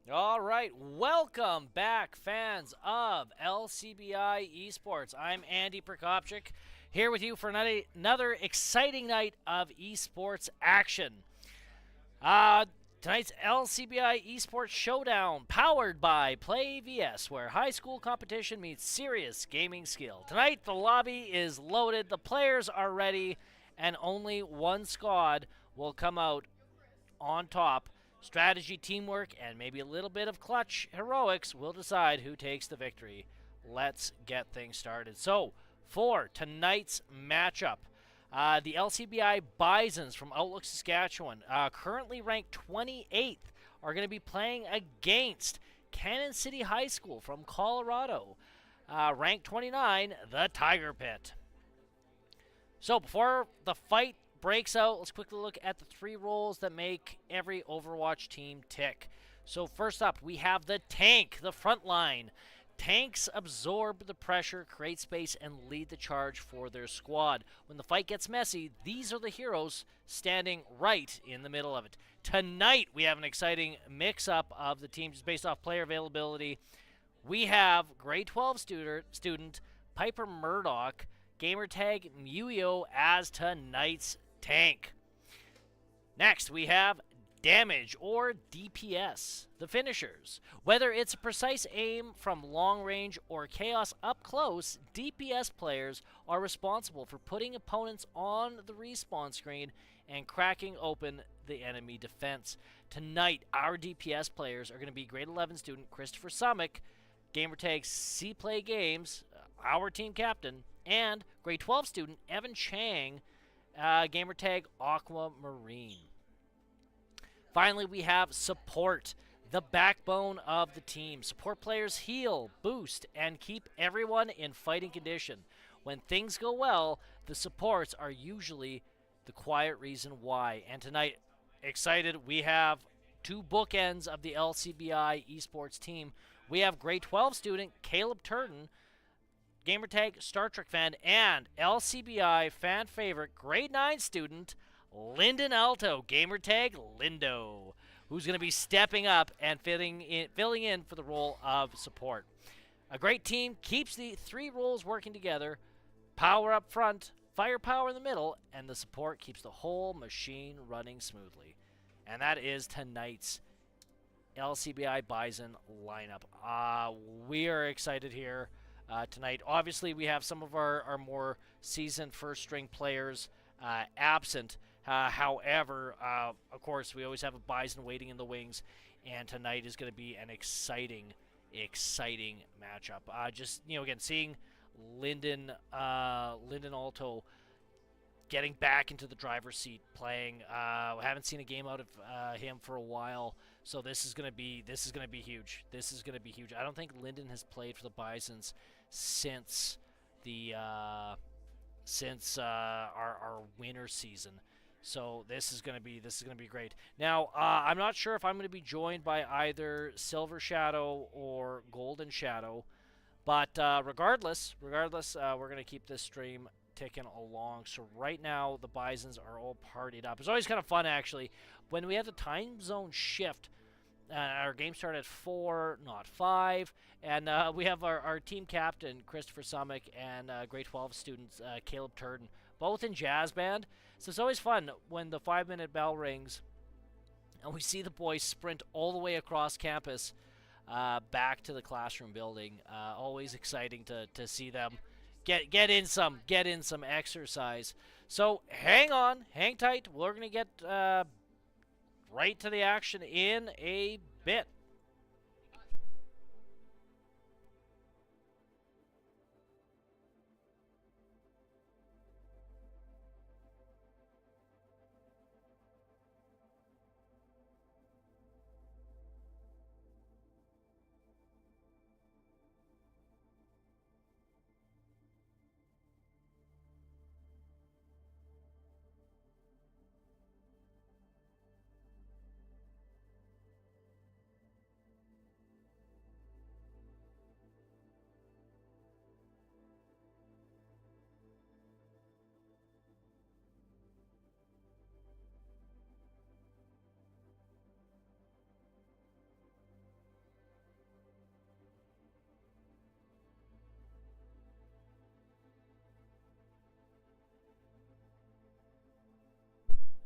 All right, welcome back, fans of LCBI Esports. I'm Andy Prokopchik, here with you for another exciting night of esports action. Uh, Tonight's LCBI Esports Showdown, powered by Play VS, where high school competition meets serious gaming skill. Tonight, the lobby is loaded, the players are ready, and only one squad will come out on top. Strategy, teamwork, and maybe a little bit of clutch heroics will decide who takes the victory. Let's get things started. So, for tonight's matchup, the LCBI Bisons from Outlook, Saskatchewan, currently ranked 28th, are going to be playing against Cannon City High School from Colorado, ranked 29, the Tiger Pit. So before the fight breaks out, let's quickly look at the three roles that make every Overwatch team tick. So first up, we have the tank, the front line. Tanks absorb the pressure, create space, and lead the charge for their squad. When the fight gets messy, these are the heroes standing right in the middle of it. Tonight, we have an exciting mix-up of the teams based off player availability. We have grade 12 student Piper Murdoch, gamertag Muyo as tonight's tank. Next, we have damage or DPS, the finishers. Whether it's a precise aim from long range or chaos up close, DPS players are responsible for putting opponents on the respawn screen and cracking open the enemy defense. Tonight, our DPS players are going to be grade 11 student Christopher Summick, gamertag C Play Games, our team captain, and grade 12 student Evan Chang, gamertag Aquamarine. Finally, we have support, the backbone of the team. Support players heal, boost, and keep everyone in fighting condition. When things go well, the supports are usually the quiet reason why. And tonight, excited, we have two bookends of the LCBI Esports team. We have grade 12 student Caleb Turton, gamertag Star Trek fan, and LCBI fan favorite grade 9 student Lyndon Alto, gamertag Lindo, who's going to be stepping up and filling in for the role of support. A great team keeps the three roles working together: power up front, firepower in the middle, and the support keeps the whole machine running smoothly. And that is tonight's LCBI Bison lineup. We are excited here tonight. Obviously, we have some of our more seasoned first-string players absent. However, of course, we always have a Bison waiting in the wings, and tonight is going to be an exciting matchup. Again, seeing Lyndon Alto getting back into the driver's seat, playing. I haven't seen a game out of him for a while, so this is gonna be huge. This is gonna be huge. I don't think Lyndon has played for the Bisons since the our winter season. So this is gonna be great. Now I'm not sure if I'm gonna be joined by either Silver Shadow or Golden Shadow, but regardless, we're gonna keep this stream ticking along. So right now, the Bisons are all partied up. It's always kind of fun, actually, when we have the time zone shift. Our game started at 4, not 5, and we have our team captain, Christopher Summick, and grade 12 students, Caleb Turden, both in jazz band. So it's always fun when the 5-minute bell rings, and we see the boys sprint all the way across campus back to the classroom building. Always exciting to see them get in some exercise. So hang on, hang tight. We're gonna get right to the action in a bit.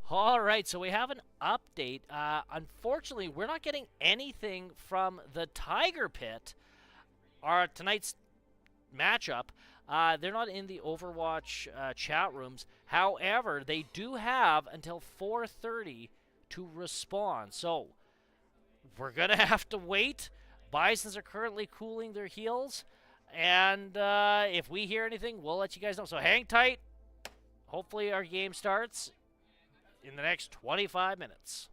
All right, so we have an update. Unfortunately, we're not getting anything from the Tiger Pit. Our tonight's matchup. They're not in the Overwatch chat rooms. However, they do have until 4:30 to respond. So we're gonna have to wait. Bisons are currently cooling their heels, and if we hear anything, we'll let you guys know. So hang tight. Hopefully, our game starts in the next 25 minutes.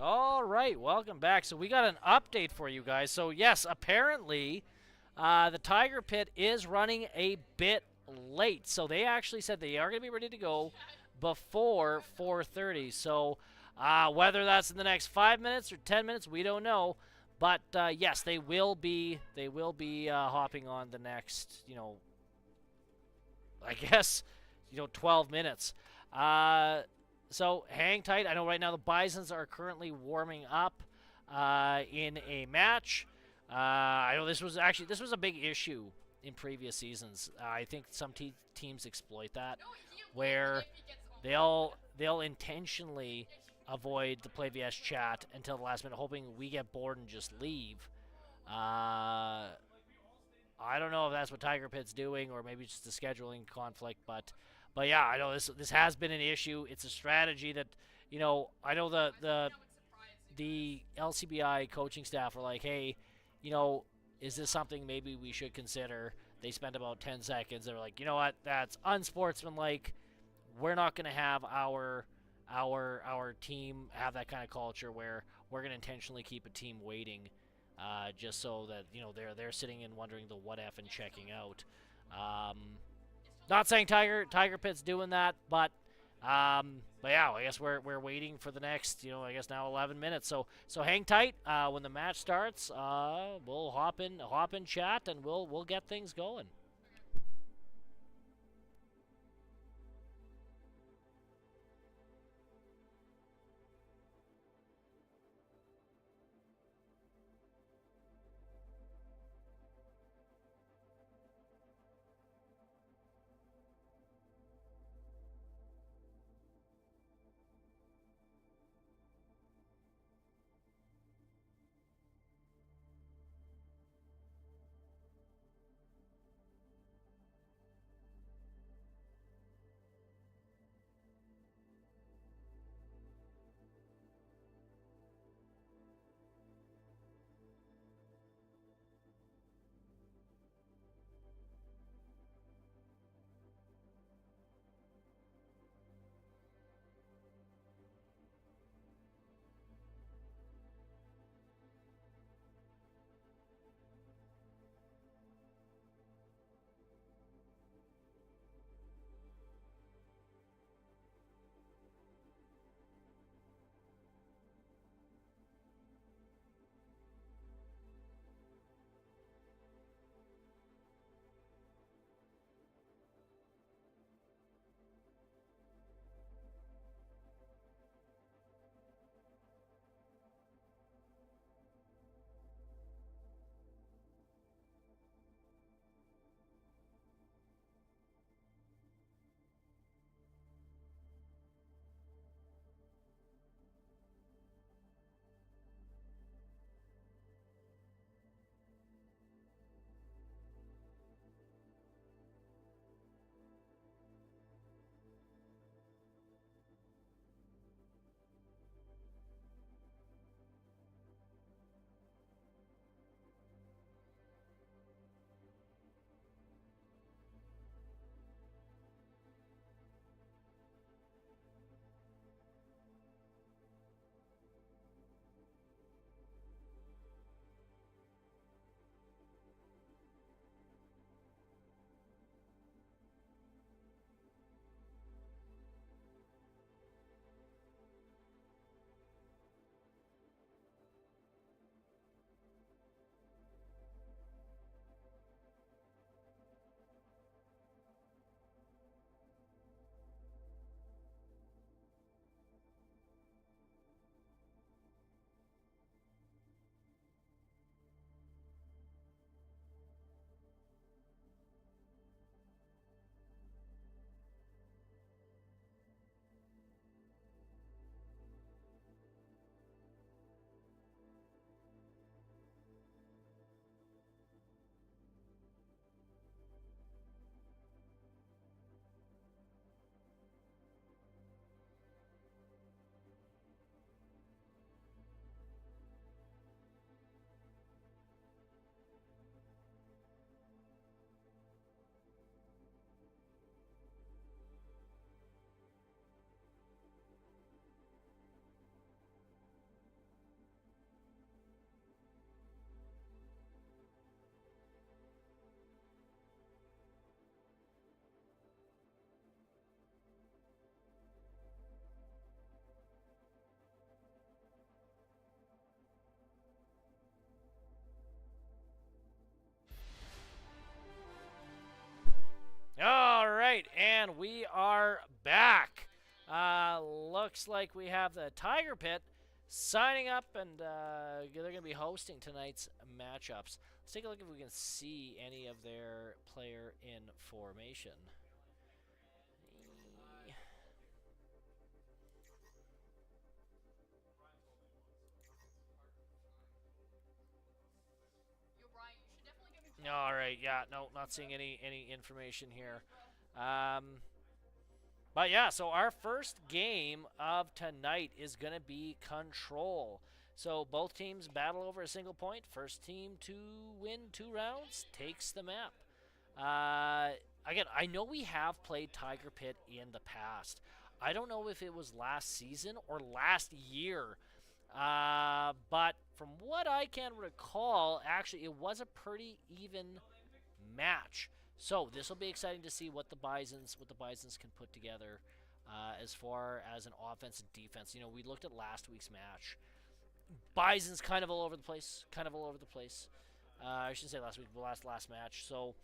All right, welcome back. So we got an update for you guys. So yes, apparently the Tiger Pit is running a bit late. So they actually said they are going to be ready to go before 4:30. So whether that's in the next 5 minutes or 10 minutes, we don't know. But yes, they will be. They will be hopping on the next. I guess 12 minutes. So hang tight. I know right now the Bisons are currently warming up in a match. I know this was a big issue in previous seasons. I think some teams exploit that, where they'll intentionally avoid the play vs chat until the last minute, hoping we get bored and just leave. I don't know if that's what Tiger Pit's doing, or maybe just a scheduling conflict, but yeah, I know this has been an issue. It's a strategy that I know the LCBI coaching staff are like, hey, is this something maybe we should consider? They spent about 10 seconds. They're like, you know what, that's unsportsmanlike. We're not going to have our team have that kind of culture where we're going to intentionally keep a team waiting, just so that they're sitting and wondering the what if and checking out. Not saying Tiger Pit's doing that, but yeah, I guess we're waiting for the next I guess now 11 minutes. So hang tight. When the match starts, we'll hop in chat and we'll get things going. And we are back. Looks like we have the Tiger Pit signing up, and they're going to be hosting tonight's matchups. Let's take a look if we can see any of their player in formation. All right, yeah, no, not seeing any information here. But yeah, so our first game of tonight is going to be Control. So both teams battle over a single point. First team to win 2 rounds takes the map. Again, I know we have played Tiger Pit in the past. I don't know if it was last season or last year. But from what I can recall, actually, it was a pretty even match. So this will be exciting to see what the Bisons can put together as far as an offense and defense. You know, we looked at last week's match. Bison's kind of all over the place. I shouldn't say last week, but last match. So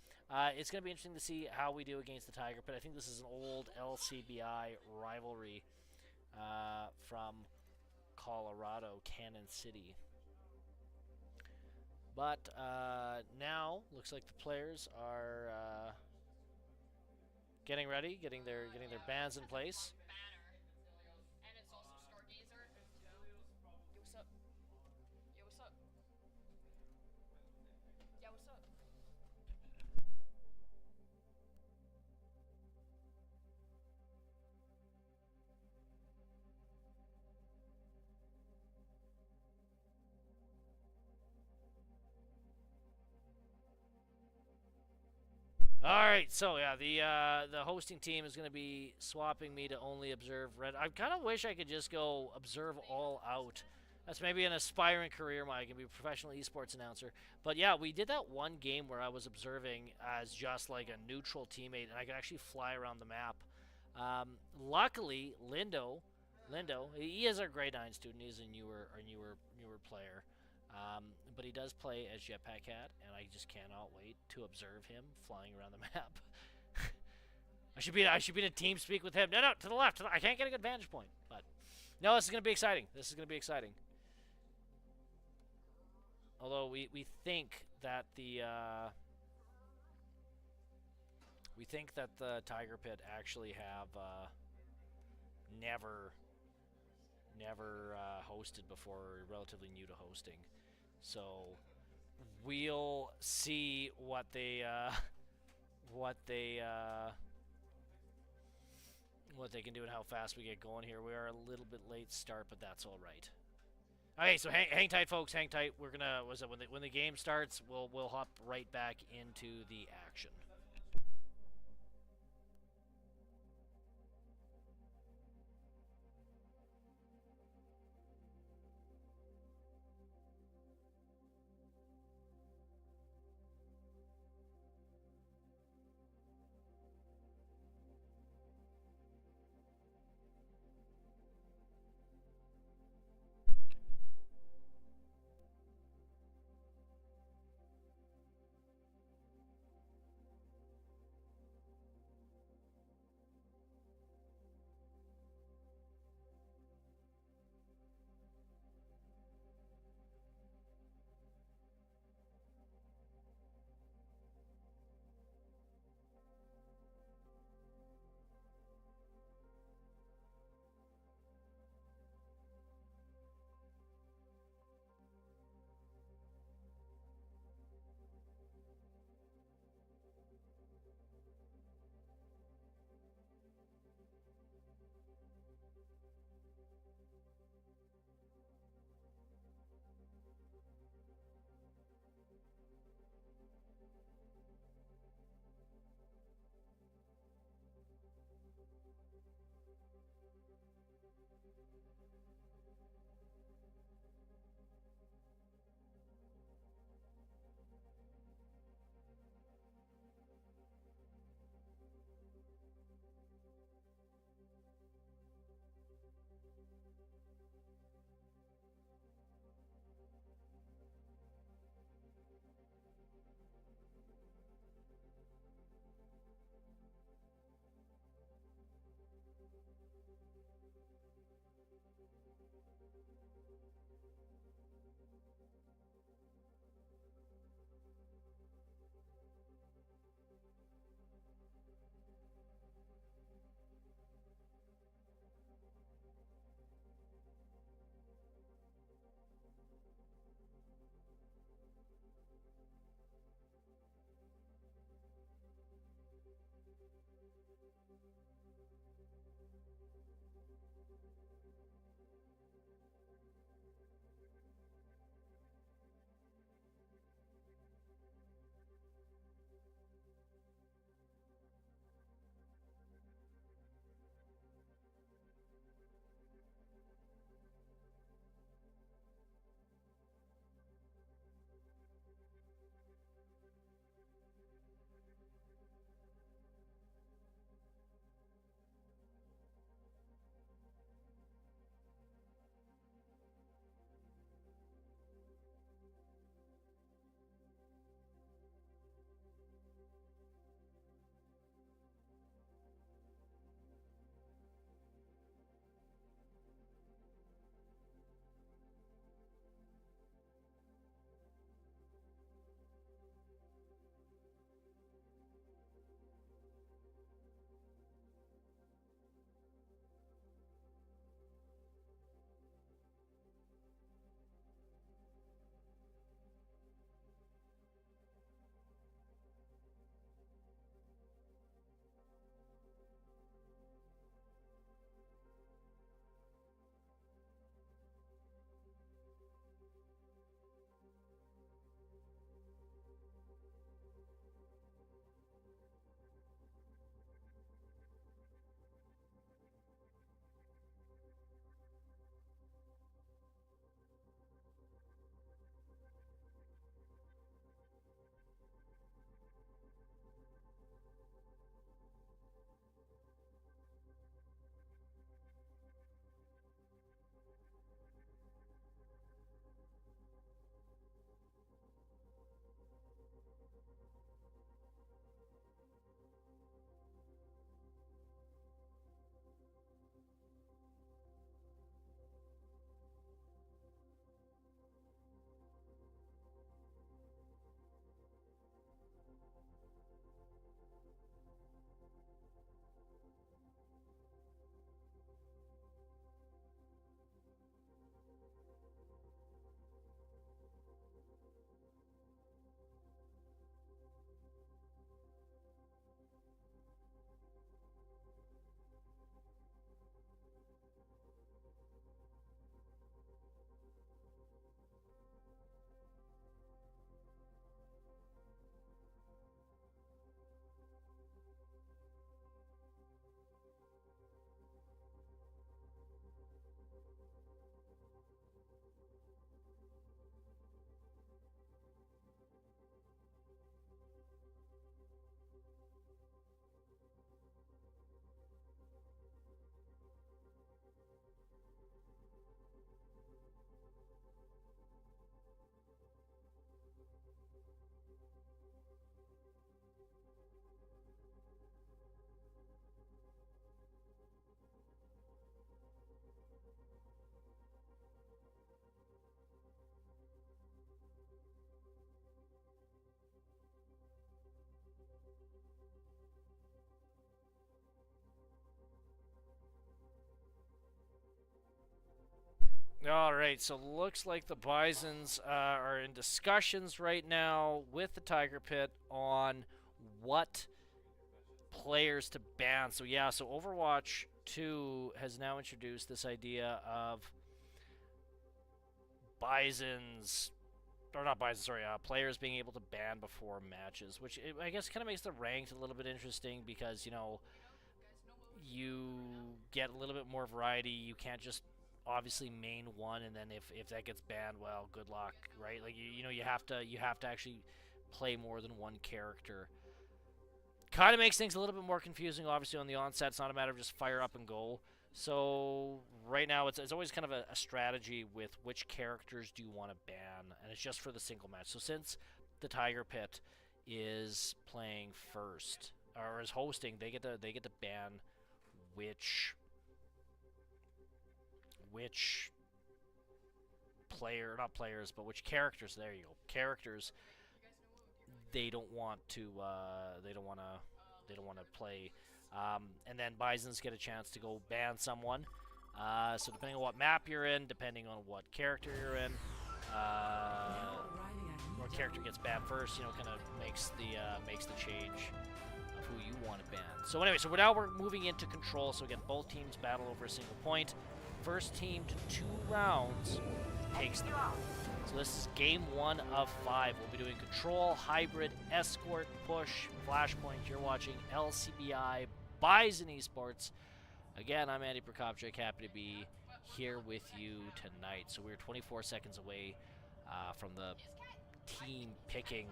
it's going to be interesting to see how we do against the Tiger Pit. I think this is an old LCBI rivalry from Colorado, Cannon City. But now looks like the players are getting ready, getting their bands in place. All right, so yeah, the hosting team is going to be swapping me to only observe red. I kind of wish I could just go observe all out. That's maybe an aspiring career, Mike. I can be a professional esports announcer. But yeah, we did that one game where I was observing as just like a neutral teammate, and I could actually fly around the map. Luckily, Lindo, he is our grade 9 student. He's a newer player. But he does play as Jetpack Cat, and I just cannot wait to observe him flying around the map. I should be in a team speak with him. No, to the left. I can't get a good vantage point, but no, this is going to be exciting. Although we think that the Tiger Pit actually have never hosted before, relatively new to hosting. So we'll see what they can do and how fast we get going here. We are a little bit late start, but that's all right. Okay, so hang tight, folks. Hang tight. We're gonna when the game starts, we'll hop right back into the action. All right, so looks like the Bisons are in discussions right now with the Tiger Pit on what players to ban. So yeah, so Overwatch 2 has now introduced this idea of Bisons, or not Bisons, sorry, players being able to ban before matches, which I guess kind of makes the ranked a little bit interesting because, you know, you get a little bit more variety. You can't just obviously main one, and then if that gets banned, well, good luck, right? Like you know you have to actually play more than one character. Kind of makes things a little bit more confusing. Obviously, on the onset, it's not a matter of just fire up and go. So right now, it's always kind of a strategy with which characters do you want to ban, and it's just for the single match. So since the Tiger Pit is playing first or is hosting, they get to ban which not players, but which characters? There you go. Characters. They don't want to. They don't want to play. And then Bisons get a chance to go ban someone. So depending on what map you're in, depending on what character you're in, what character gets banned first, kind of makes the change of who you want to ban. So anyway, we're moving into control. So again, both teams battle over a single point. First team to 2 rounds takes the round. So this is game 1 of 5. We'll be doing control, hybrid, escort, push, flashpoint. You're watching LCBI Bison Esports. Again, I'm Andy Prokopchik, happy to be here with you tonight. So we're 24 seconds away from the team picking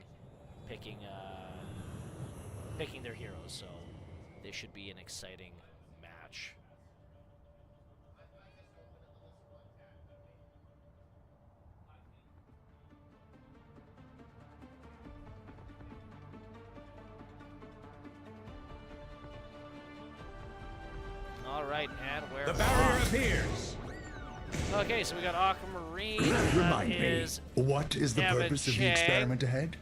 their heroes. So this should be an exciting match. All right, and we're the barrier appears. Okay, so we got Aquamarine. Remind me, what is the purpose of the experiment ahead?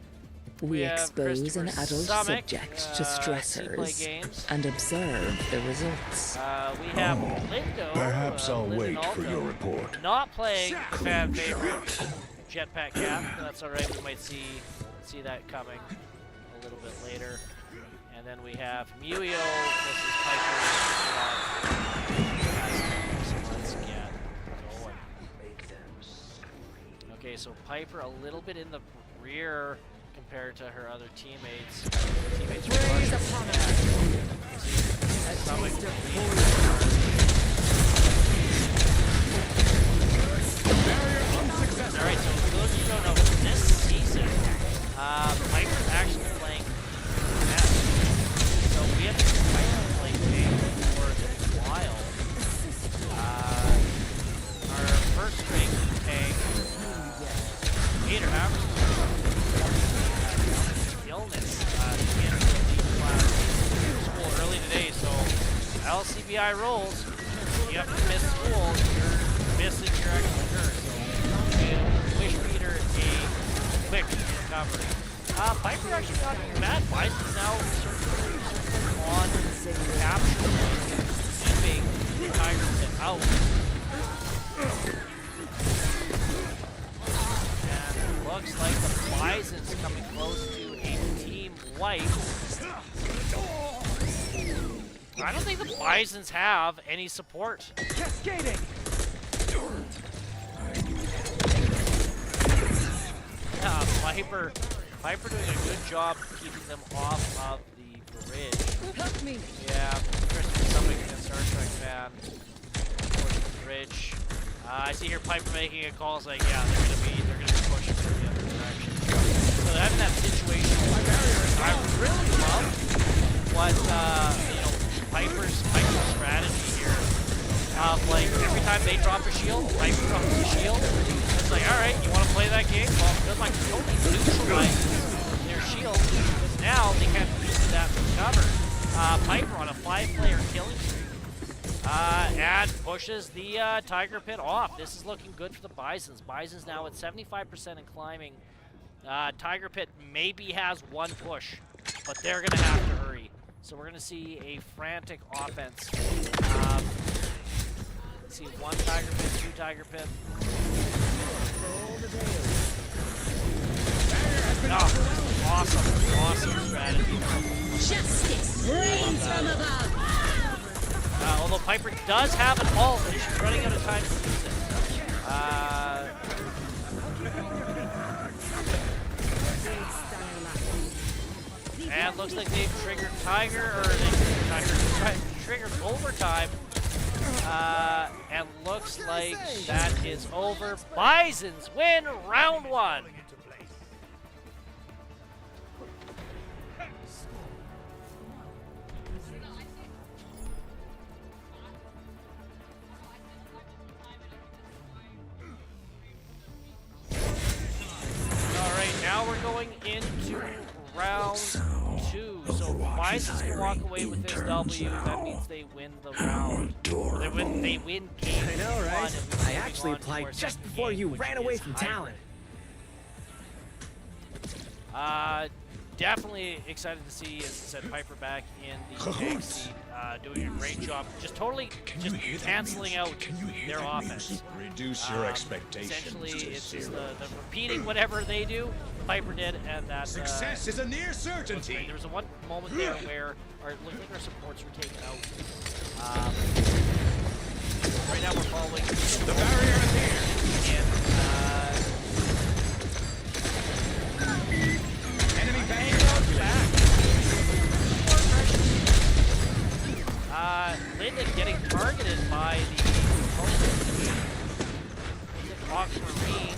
We expose an adult subject to stressors and observe the results. We have Lindo. Perhaps I'll wait for your report. Not playing the fan favorite Jetpack Cap. That's all right. We might see that coming a little bit later. And then we have Muyo. This is Piper. So let's get going. Okay, so Piper a little bit in the rear compared to her other teammates. Teammates are Alright, so for those who don't know, this season, Piper's actually playing Matt. So we haven't seen Piper play game for a while. Our first string tank, Gator Hammers, illness. She can't leave class school early today, so LCBI rules. You have to miss school, you're missing your actual turn. So wish Peter a quick recovery. Piper actually got mad. Bison now circling on capture, keeping the Tiger Pit out. And it looks like the Bison's coming close to a team wipe. I don't think the Bisons have any support. Cascading. Piper doing a good job keeping them off of the bridge. Help me. Yeah, Christopher Stomach and Star Trek fan pushing the bridge. I see here Piper making a call. It's like, yeah, they're gonna be pushing in the other direction. So having that situation, I really love what Piper's strategy here. Like every time they drop a shield, Piper drops a shield. It's like, all right, you want to play that game? Well, good luck. Totally neutralize their shield because now they can't use that for cover. Piper on a 5-player killing streak and pushes the Tiger Pit off. This is looking good for the Bisons. Bisons now at 75% and climbing. Tiger Pit maybe has one push, but they're going to have to hurry. So we're going to see a frantic offense. Let's see, 1 Tiger Pit, 2 Tiger Pit. Oh, awesome strategy. Justice reigns from above. Although Piper does have an ult, and she's running out of time to use it. And looks like they've triggered Tiger, or they triggered overtime. And looks like that is over. Bisons win round 1. Alright, now we're going into round 2. So Bisons can walk away with this W, that means they win the round. They win game. I know, right? I actually applied just before you ran away from talent. Definitely excited to see, as I said, Piper back in the tank seat, doing a great job. Just totally just canceling out their offense. Reduce your expectations. Essentially, it's just the repeating whatever they do, Piper did, and that Success is a near certainty. there was one moment there where it looked like our supports were taken out. Right now we're following The barrier is here. And Enemy bang back. Linden getting targeted by the opponent. Fox Marine.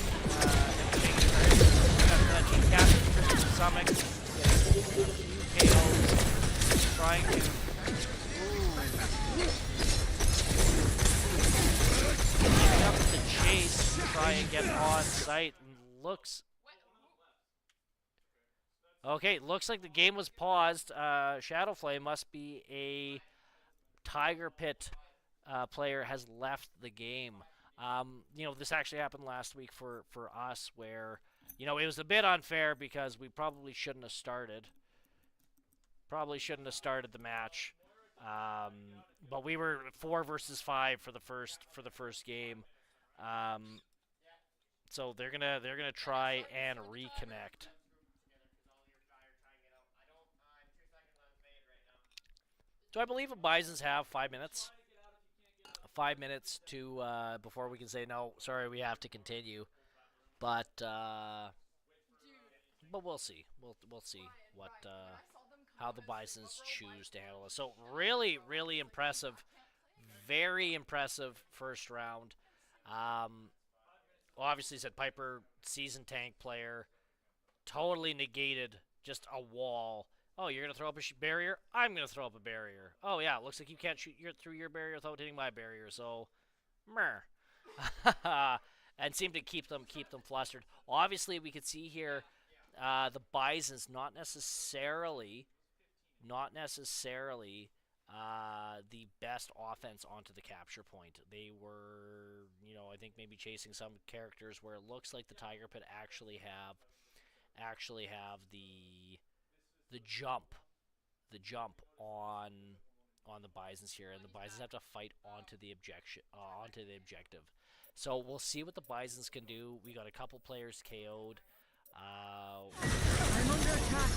Team captain Christian Summit getting KOs. Trying to. Keeping up with the chase to try and get on site. And looks. Okay, looks like the game was paused. Shadowflame must be a Tiger Pit player has left the game. You know, this actually happened last week for us where, you know, it was a bit unfair because we probably shouldn't have started. Probably shouldn't have started the match. But we were 4 versus 5 for the first game. So they're gonna try and reconnect. So I believe the Bisons have 5 minutes. 5 minutes to before we can say no. Sorry, we have to continue. But we'll see. We'll see what how the Bisons choose to handle it. So really impressive, very impressive first round. Obviously, said Piper, seasoned tank player, totally negated just a wall. Oh, you're going to throw up a barrier? I'm going to throw up a barrier. Oh, yeah, it looks like you can't shoot through your barrier without hitting my barrier, so, meh. And seem to keep them flustered. Obviously, we could see here the Bisons not necessarily the best offense onto the capture point. They were, you know, I think maybe chasing some characters where it looks like the Tiger Pit actually have the jump on the Bisons here, and the Bisons have to fight onto the objective. So we'll see what the Bisons can do. We got a couple players KO'd. I'm under attack.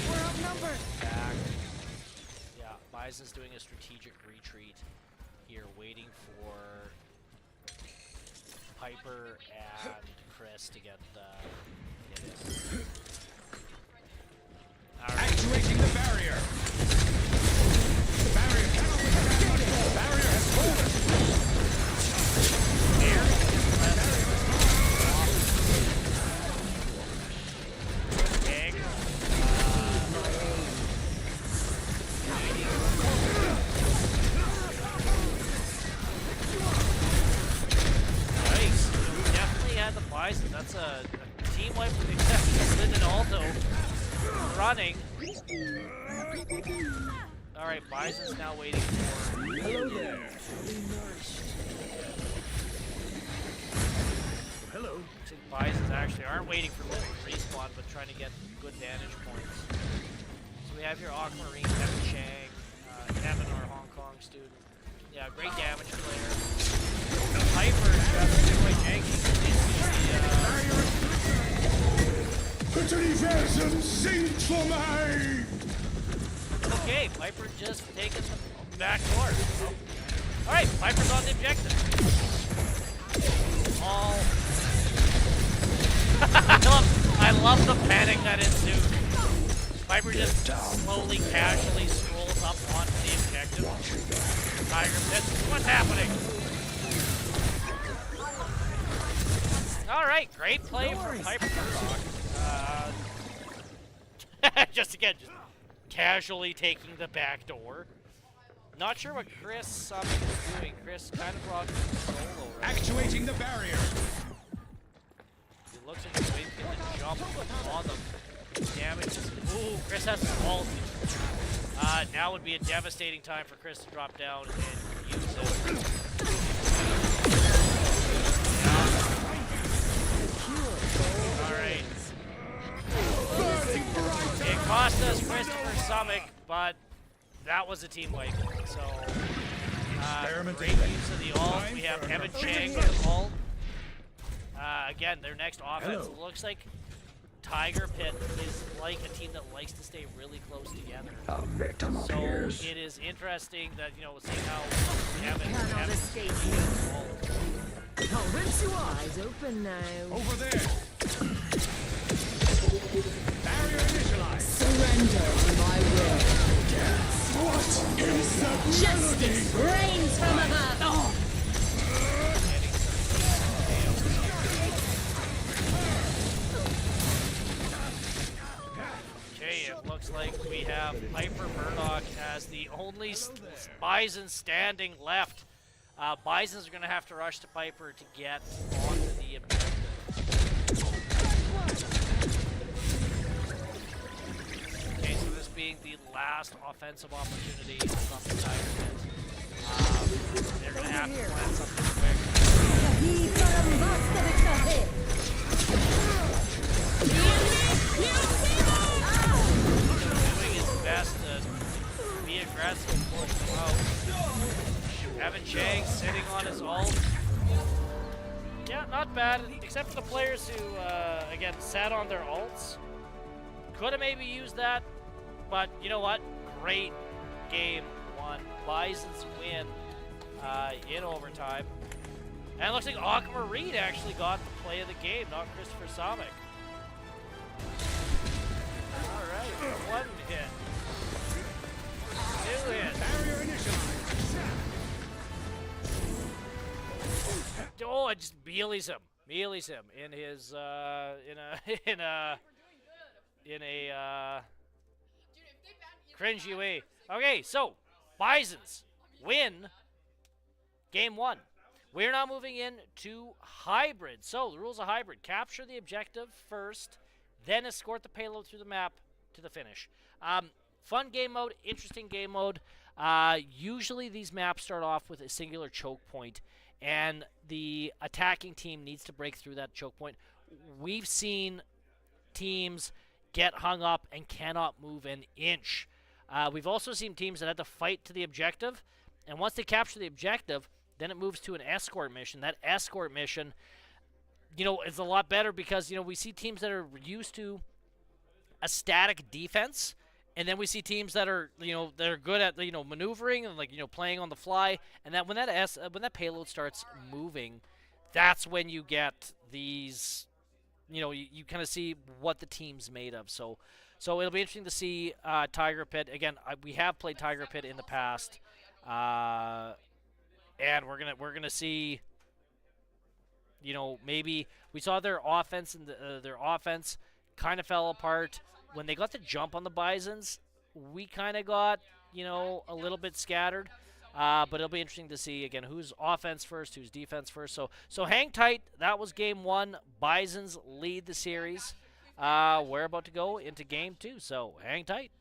We're outnumbered. Back. Yeah, Bison's doing a strategic retreat here, waiting for Piper and Chris to get in. Right. Actuating the barrier. The barrier cannot withstand. The barrier has fallen. Here. Egg. Nice. Definitely had the Bison. That's a team wipe with the exception of Linden Alto running. Alright, Bison's now waiting for. Hello there. Hello. I think Bisons actually aren't waiting for Linden to respawn, but trying to get good vantage points. So we have here Aquamarine, Kevin Chang, Kevin, our Hong Kong student. Yeah, great damage player. Piper is quite janky. Sing for me! Okay, Piper just taking the back door. Oh. Alright, Piper's on the objective. All. I love the panic that ensued. Piper just slowly, casually scrolls up onto the objective. Tiger Pit, what's happening? Alright, great play from Piper. Just casually taking the back door. Not sure what Chris is doing. Chris kind of brought solo, right? Actuating the barrier. looks like he's waiting to get the jump on them. Damage. Ooh, Chris has his ult. Now would be a devastating time for Chris to drop down and use it. Alright. It cost us Christopher's stomach, but that was a team wipe. So, great use of the ult. We have Evan Chang with the ult. Again, their next offense looks like Tiger Pit is like a team that likes to stay really close together. So it is interesting that, you know, seeing how Evan I'll rinse your eyes open now. Over there. Barrier initialized. Surrender to my will. What is that? Justice reigns from above. Oh. Okay, it looks like we have Piper Murdoch as the only Bison standing left. Bisons are going to have to rush to Piper to get onto the objective. Okay, so this being the last offensive opportunity from the Tiger Pit. They're going to have to plan something quick. Doing his best to be aggressive, push them out. Evan Chang sitting on his ult. Yeah, not bad, except for the players who, again, sat on their ults. Could have maybe used that, but you know what? Great game one. Bisons win in overtime. And it looks like Aquamarine actually got the play of the game, not Christopher Somick. Alright, one hit. Two hits. Barrier initialized. Oh, I just mealies him. Mealies him in his in a cringy way. Okay, so Bisons win game one. We're now moving in to hybrid. So the rules of hybrid: capture the objective first, then escort the payload through the map to the finish. Fun game mode, interesting game mode. Usually these maps start off with a singular choke point, and the attacking team needs to break through that choke point. We've seen teams get hung up and cannot move an inch. We've also seen teams that had to fight to the objective, and once they capture the objective, then it moves to an escort mission. That escort mission, you know, is a lot better because, you know, we see teams that are used to a static defense, and then we see teams that are, you know, that are good at, you know, maneuvering and, like, you know, playing on the fly. And that when that payload starts moving, that's when you get these, you know, you kind of see what the team's made of. So it'll be interesting to see Tiger Pit again. We have played Tiger Pit in the past, and we're gonna see. You know, maybe we saw their offense and their offense kind of fell apart when they got the jump on the Bisons. We kind of got, you know, a little bit scattered. But it'll be interesting to see, again, who's offense first, who's defense first. So hang tight. That was game one. Bisons lead the series. We're about to go into game two, so hang tight.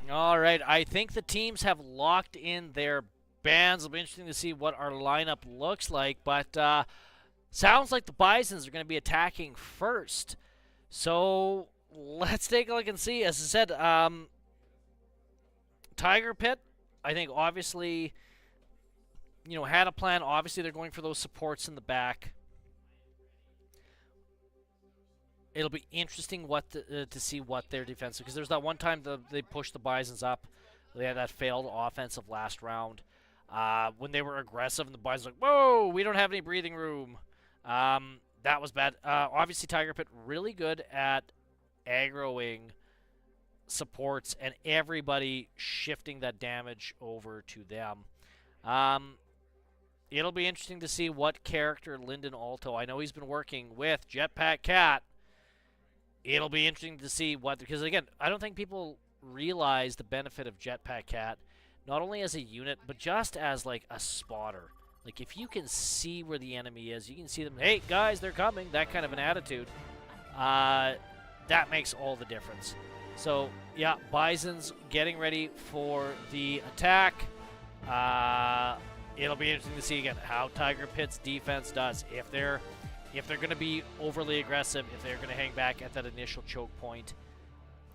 All right, I think the teams have locked in their bands. It'll be interesting to see what our lineup looks like, but sounds like the Bisons are going to be attacking first. So let's take a look and see. As I said, Tiger Pit, I think obviously, had a plan. Obviously, they're going for those supports in the back. It'll be interesting to see what their defense, because there's that one time they pushed the Bisons up. They had that failed offensive last round when they were aggressive, and the Bisons were like, whoa, we don't have any breathing room. That was bad. Obviously, Tiger Pit really good at aggroing supports and everybody shifting that damage over to them. It'll be interesting to see what character Lyndon Alto. I know he's been working with Jetpack Cat. It'll be interesting to see what, because again, I don't think people realize the benefit of Jetpack Cat, not only as a unit, but just as like a spotter. Like if you can see where the enemy is, you can see them, hey guys, they're coming, that kind of an attitude. That makes all the difference. So yeah, Bison's getting ready for the attack. It'll be interesting to see again how Tiger Pit's defense does. If they're going to be overly aggressive, if they're going to hang back at that initial choke point,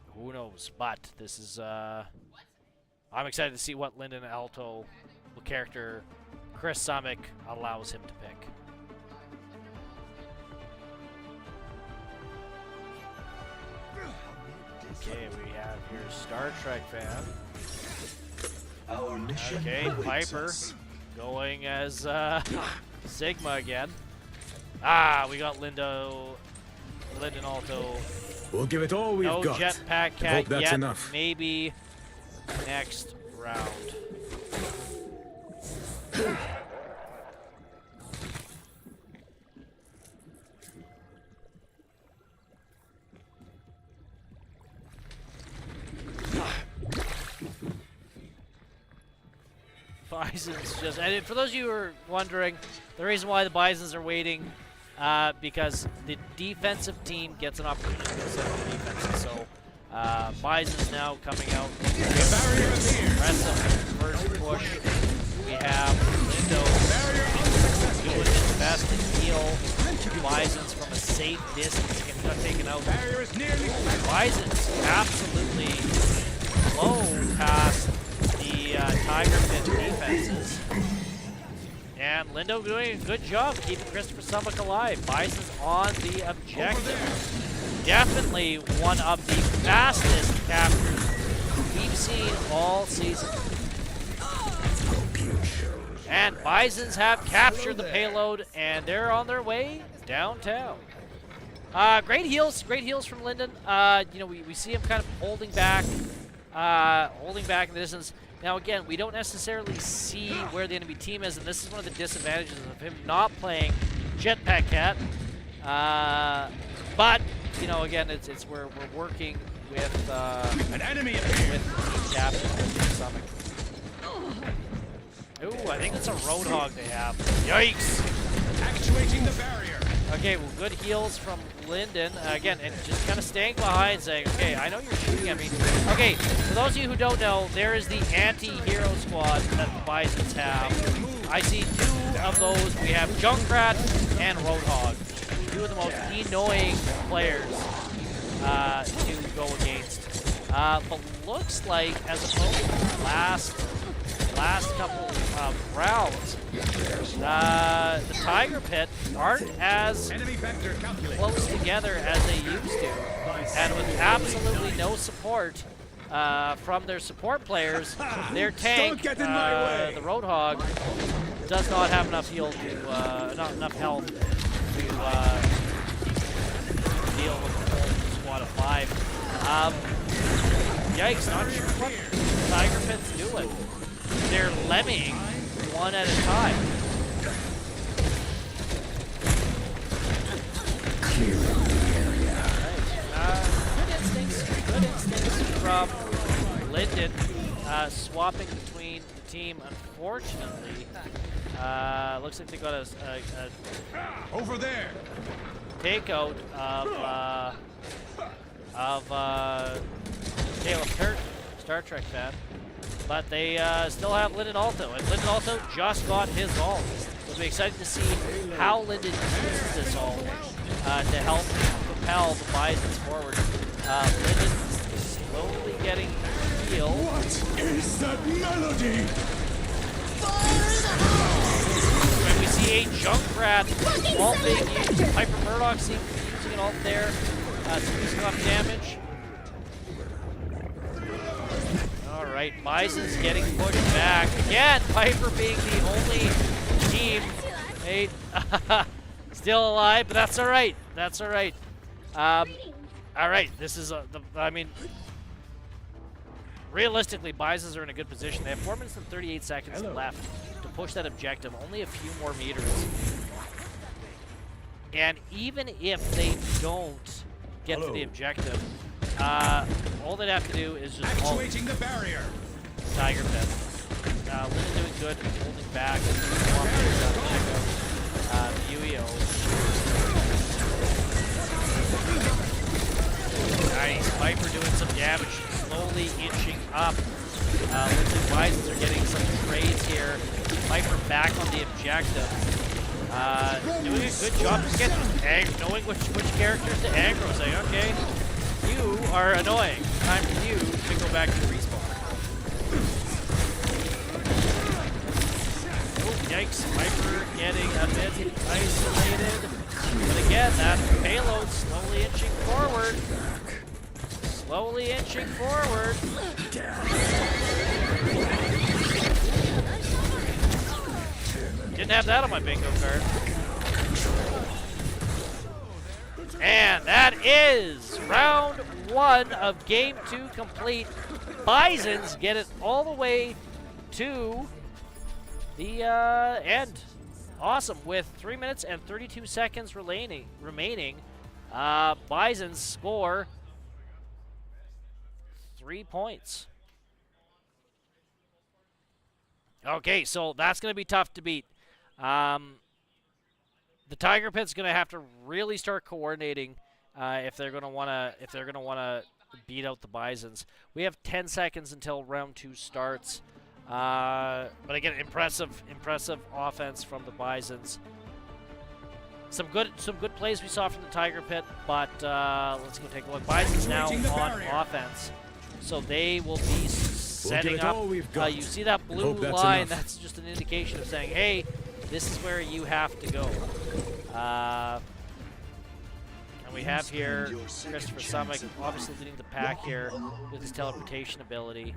who knows? But this is, I'm excited to see what Lyndon Alto, the character Chris Summick, allows him to pick. Okay, we have here Star Trek fan. Okay, Piper going as Sigma again. We got Lyndon Alto. We'll give it all we've got. No Jetpack Cat hope that's yet. enough. Maybe next round. Bison's just, and for those of you who are wondering, the reason why the Bisons are waiting, because the defensive team gets an opportunity to set up defense. So Bison's now coming out. Aggressive first push. We have Lindo doing his best to heal Bisons from a safe distance. He gets taken out. Bison's absolutely blown past the Tiger Pit defenses. And Lindo doing a good job keeping Christopher Summick alive. Bison's on the objective. Definitely one of the fastest captures we've seen all season. And Bisons have captured the payload, and they're on their way downtown. Great heals from Lyndon. We see him kind of holding back in the distance. Now again, we don't necessarily see where the enemy team is, and this is one of the disadvantages of him not playing Jetpack Cat. But again, it's we're working with an enemy with team captain Summick. Ooh, I think it's a Roadhog they have. Yikes! Actuating the barrier. Okay, well, good heals from Lyndon. Again, and just kind of staying behind, saying, okay, I know you're shooting at me. Okay, for those of you who don't know, there is the anti-hero squad that the Bisons have. I see two of those. We have Junkrat and Roadhog. Two of the most annoying players to go against. But looks like, as opposed to the last couple of rounds, the Tiger Pit aren't as close together as they used to, and with absolutely no support from their support players, their tank, the Roadhog, does not have enough heal to, not enough health to deal with the whole squad of 5. Yikes! Not sure what Tiger Pit's doing. They're lemming one at a time. Good instincts from Lyndon, swapping between the team. Unfortunately, looks like they got a over there takeout of Caleb Star Trek fan. But they still have Linden Alto, and Linden Alto just got his ult. It'll be exciting to see how Linden uses this ult to help propel the Bisons forward. Linden slowly getting healed. What is that melody? And we see a Junkrat ult being used. Piper Murdoch using an ult there. Squeezing off damage. Alright, Bison's getting pushed back. Again, Piper being the only teammate still alive, but that's alright. That's alright. Alright, this is, I mean, realistically, Bisons are in a good position. They have 4 minutes and 38 seconds left to push that objective. Only a few more meters. And even if they don't get to the objective, all they'd have to do is just Actuating the barrier. Tiger Pit. Linden doing good, holding back. UEO. Nice. Viper doing some damage, slowly inching up. Looks like Bisons are getting some trades here. Viper back on the objective. Doing a good job just getting knowing which characters to aggro. Saying, okay, you are annoying. Time for you to go back to respawn. Oh, yikes. Viper getting a bit isolated. But again, that payload slowly inching forward. Slowly inching forward. Didn't have that on my bingo card. And that is round 1 of game 2 complete. Bisons get it all the way to the end. Awesome. With 3 minutes and 32 seconds remaining. Bisons score 3 points. Okay, so that's going to be tough to beat. The Tiger Pit's going to have to really start coordinating if they're going to want to beat out the Bisons. We have 10 seconds until round 2 starts. But again, impressive offense from the Bisons. Some good plays we saw from the Tiger Pit, but let's go take a look. Bisons now on offense, so they will be setting up. You see that blue line? That's just an indication of saying, hey, this is where you have to go. And we have here Christopher Summick obviously leading the pack here with his teleportation ability.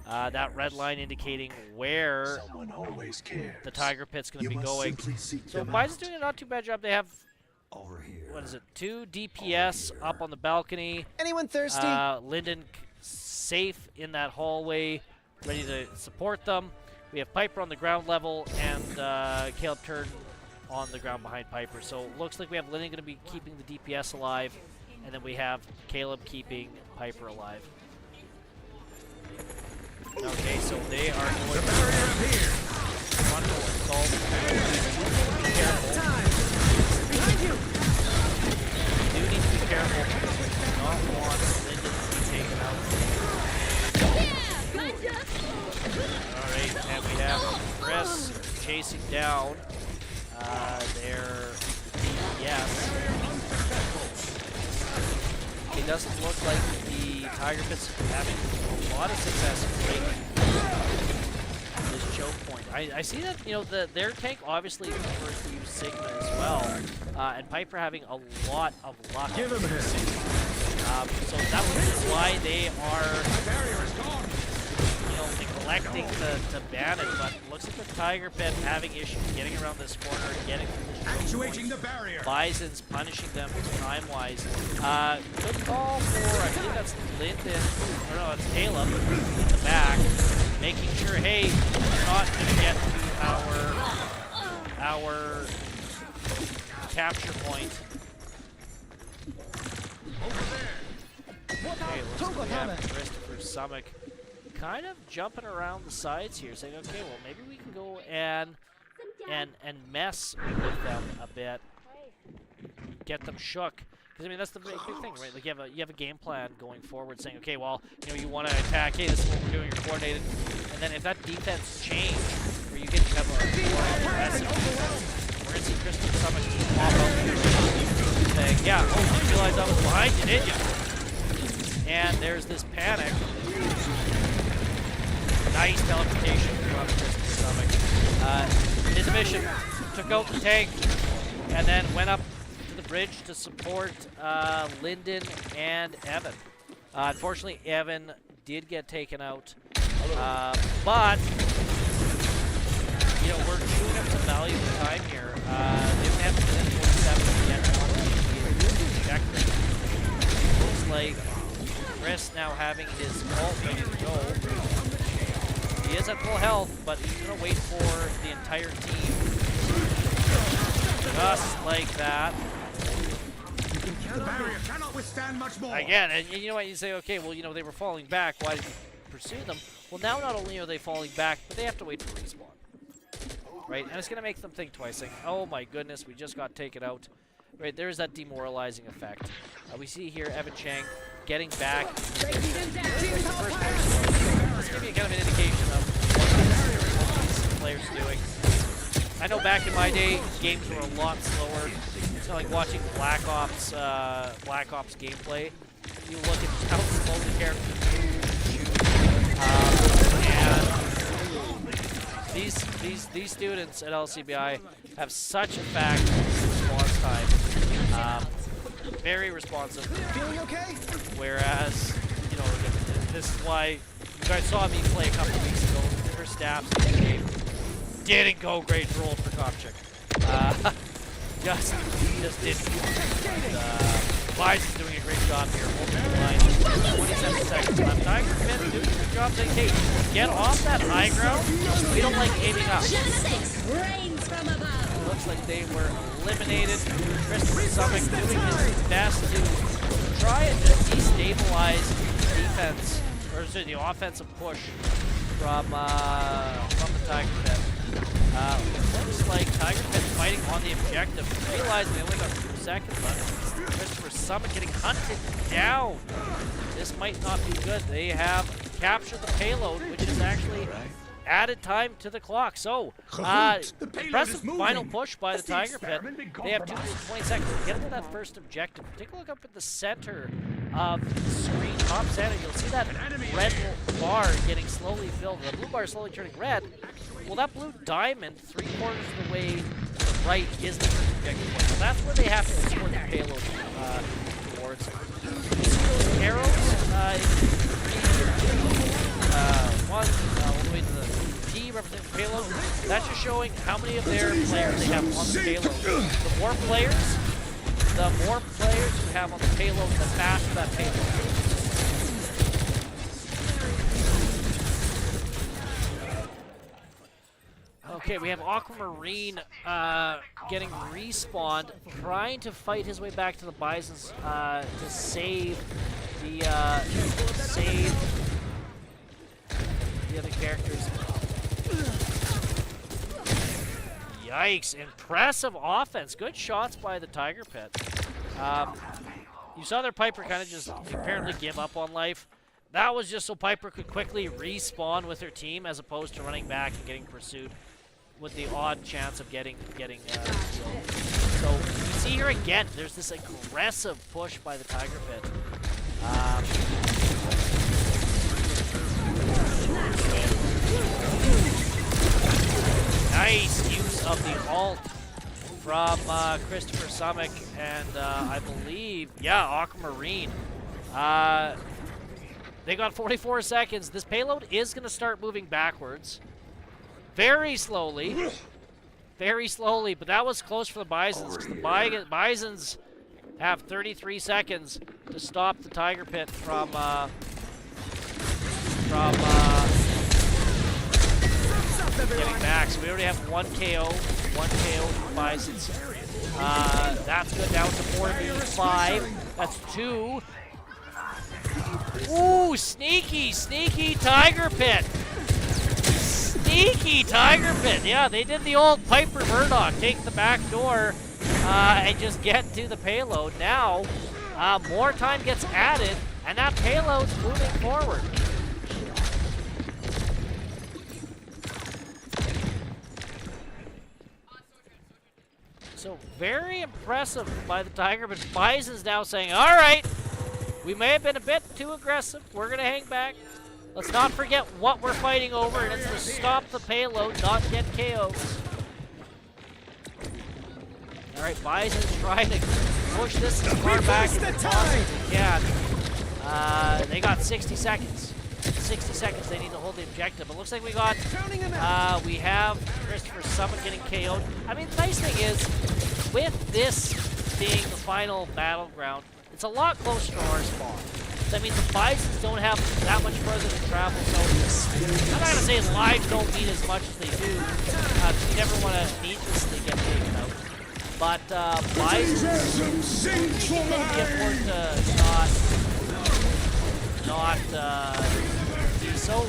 That red line indicating where the Tiger Pit's going to be going. So Bison's doing a not too bad job. They have, what is it, 2 DPS up on the balcony. Anyone thirsty? Linden safe in that hallway, ready to support them. We have Piper on the ground level and Caleb Turn on the ground behind Piper. So it looks like we have Linden going to be keeping the DPS alive, and then we have Caleb keeping Piper alive. Okay, so they are going to run forward. So be careful. You do need to be careful because we do not want Linden to be taken out. Alright, and we have Chris chasing down their DPS. It doesn't look like the Tiger Pit's having a lot of success breaking this choke point. I see that, you know, their tank obviously prefers to use Sigma as well, and Piper having a lot of luck with Sigma. So that was why they are, you know, neglecting to ban it, but it looks like the Tiger Pit having issues getting around this corner, getting Actuating the barrier. Bison's punishing them time-wise. Good call for, I believe that's Linden, or no, it's Caleb in the back, making sure, hey, we're not going to get to our capture point. Okay, looks like we have Christopher Summick kind of jumping around the sides here, saying, okay, well, maybe we can go and mess with them a bit, get them shook. Because I mean that's the big thing, right? Like you have a game plan going forward, saying, okay, well, you know, you want to attack. Hey, this is what we're doing. You're coordinated, and then if that defense change, where you have a more aggressive defense, we're gonna see Kristen Summit pop up saying, yeah, oh, you didn't realize I was behind you, did you? And there's this panic. Nice teleportation from Kristen Summit. His mission took out the tank, and then went up to the bridge to support Lyndon and Evan. Unfortunately, Evan did get taken out, but you know, we're chewing up some valuable time here. They only have to win 47 to get on the objective. Looks like Chris now having his ult ready to go. He is at full health, but he's going to wait for the entire team. Just like that. The barrier cannot withstand much more. Again, and you know what, you say, okay, well, you know, they were falling back. Why did you pursue them? Well, now not only are they falling back, but they have to wait for respawn. Right? And it's going to make them think twice, saying, oh my goodness, we just got taken out. Right? There's that demoralizing effect. We see here Evan Chang getting back. Let's give you kind of an indication of what these players are doing. I know back in my day, games were a lot slower. It's kind of like watching Black Ops gameplay. You look at how slow the characters move, and these students at LCBI have such a fast response time. Very responsive. Feeling okay? Whereas, you know, this is why you guys saw me play a couple weeks ago. Her staffs in the game didn't go great roll for Kopchik. Just didn't. Vice is doing a great job here. Holding the line. 27 seconds left. Tiger Pit doing a good job saying, hey, get off that high ground. We don't like aiming up. Looks like they were eliminated. Christopher Summit doing his best to try and just destabilize the defense, or sorry, the offensive push from the Tiger Pit. Looks like Tiger Pit fighting on the objective. Realizing they only got 2 seconds left. Christopher Summit getting hunted down. This might not be good. They have captured the payload, which is actually added time to the clock. So, impressive final push by the Tiger Pit. They have 2 minutes 20 seconds to get to that first objective. Take a look up at the center of the screen, top center. You'll see that red bar getting slowly filled. The blue bar is slowly turning red. Well, that blue diamond, 3/4 of the way to the right, is the first objective point. So that's where they have to escort the payload towards. You see those arrows one all the way to the T representing the payload. That's just showing how many of their players they have on the payload. The more players you have on the payload, the faster that payload goes. Okay, we have Aquamarine getting respawned, trying to fight his way back to the Bisons to save the other characters. Yikes! Impressive offense. Good shots by the Tiger Pit. You saw their Piper kind of just apparently give up on life. That was just so Piper could quickly respawn with her team, as opposed to running back and getting pursued with the odd chance of getting killed. So you see here again, there's this aggressive push by the Tiger Pit. Nice use of the ult from Christopher Summit and I believe, yeah, Aquamarine. They got 44 seconds. This payload is going to start moving backwards. Very slowly, but that was close for the Bisons. The Bisons have 33 seconds to stop the Tiger Pit from getting back. So we already have one KO for Bisons. That's good. Down to 4v5. That's 2. Ooh, sneaky Tiger Pit. Sneaky Tiger Pit. Yeah, they did the old Piper Murdoch. Take the back door and just get to the payload. Now, more time gets added, and that payload's moving forward. So very impressive by the Tiger, but Bison's now saying, all right, we may have been a bit too aggressive. We're going to hang back. Let's not forget what we're fighting over, and it's to stop the payload, not get KOs. All right, Bison's trying to push this as far back as they possibly can. They got 60 seconds. 60 seconds they need to hold the objective. It looks like we have Christopher Summit getting KO'd. I mean, the nice thing is, with this being the final battleground, it's a lot closer to our spawn. That means the Bisons don't have that much further to travel, so I'm not going to say lives don't mean as much as they do. You never want to needlessly get taken out. But Bisons maybe afford to not be so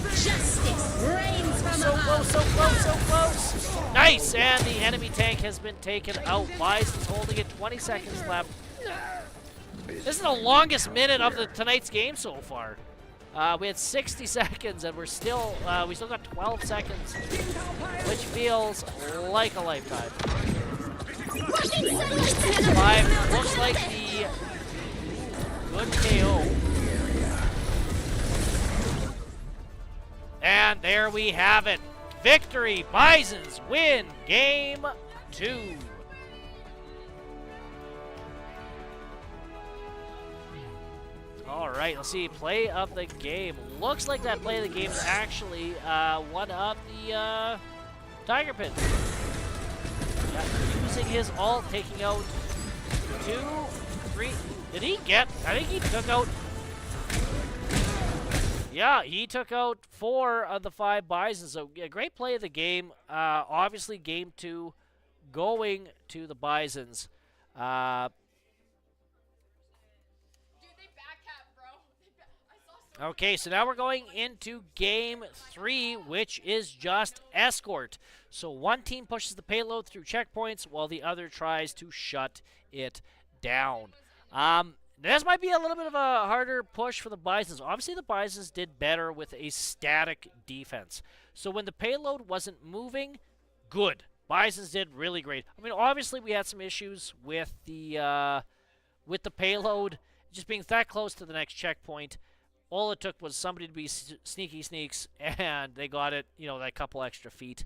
close, so close, so close. Nice, and the enemy tank has been taken out. Bison's holding it, 20 seconds left. This is the longest minute of tonight's game so far. We had 60 seconds, and we still got 12 seconds, which feels like a lifetime. 5 looks like the good KO. And there we have it. Victory. Bisons win game 2. All right, let's see. Play of the game. Looks like that play of the game is actually one of the Tiger Pins. Yeah, using his ult, taking out 2, 3. Did he get? I think he took out. Yeah, he took out 4 of the 5 Bisons. So a great play of the game. Obviously, game 2 going to the Bisons. Okay, so now we're going into game 3, which is just escort. So one team pushes the payload through checkpoints while the other tries to shut it down. This might be a little bit of a harder push for the Bisons. Obviously, the Bisons did better with a static defense. So when the payload wasn't moving, good. Bisons did really great. I mean, obviously, we had some issues with the payload just being that close to the next checkpoint. All it took was somebody to be sneaky sneaks, and they got it, that couple extra feet.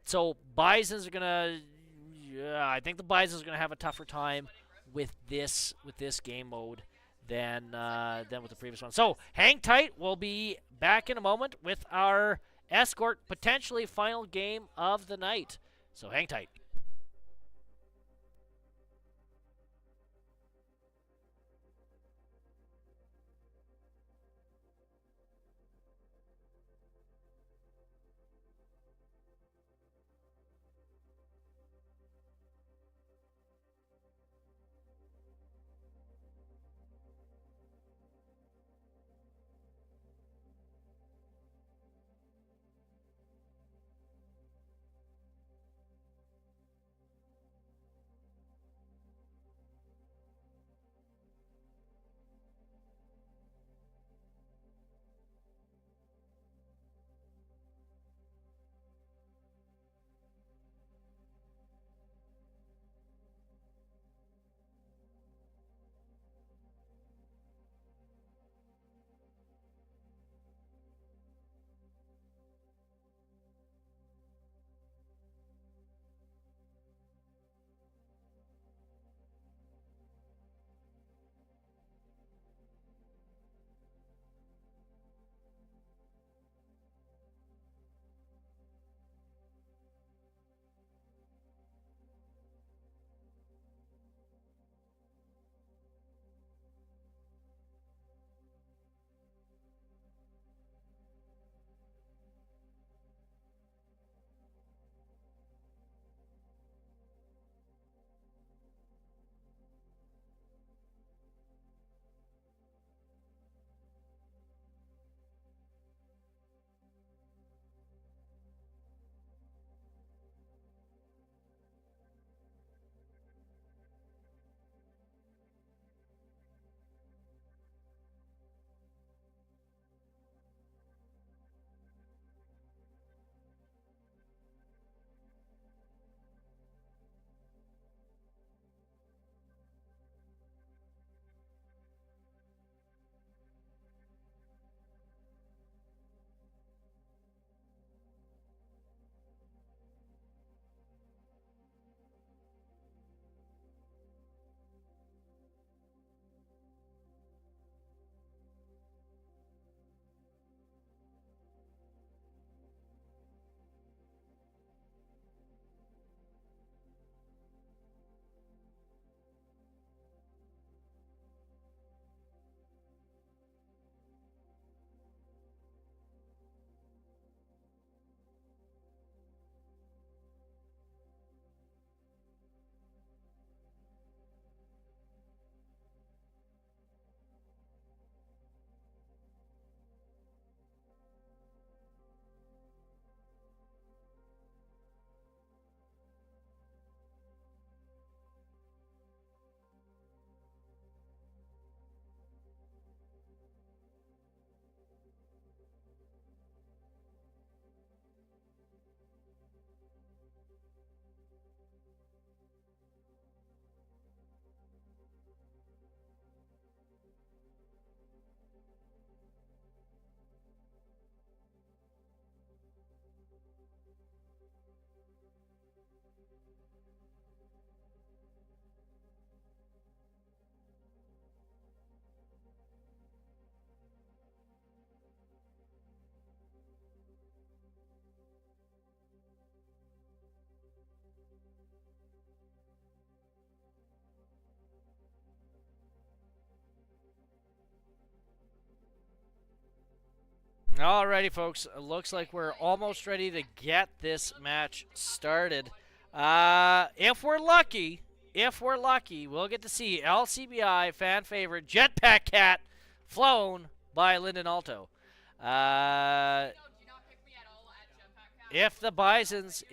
So Bisons are going to, I think the Bisons are going to have a tougher time with this game mode than with the previous one. So hang tight. We'll be back in a moment with our escort, potentially final game of the night. So hang tight. Alrighty, folks. It looks like we're almost ready to get this match started. If we're lucky, we'll get to see LCBI fan favorite Jetpack Cat flown by Lyndon Alto. If the Bisons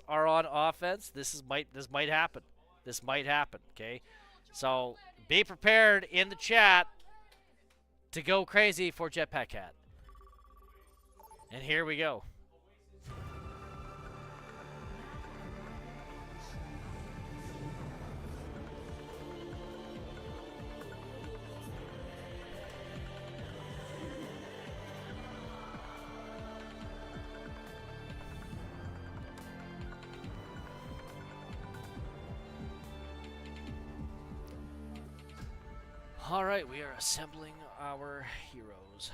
are on offense, this might happen. This might happen. Okay, so be prepared in the chat to go crazy for Jetpack Cat. And here we go. All right, we are assembling our heroes.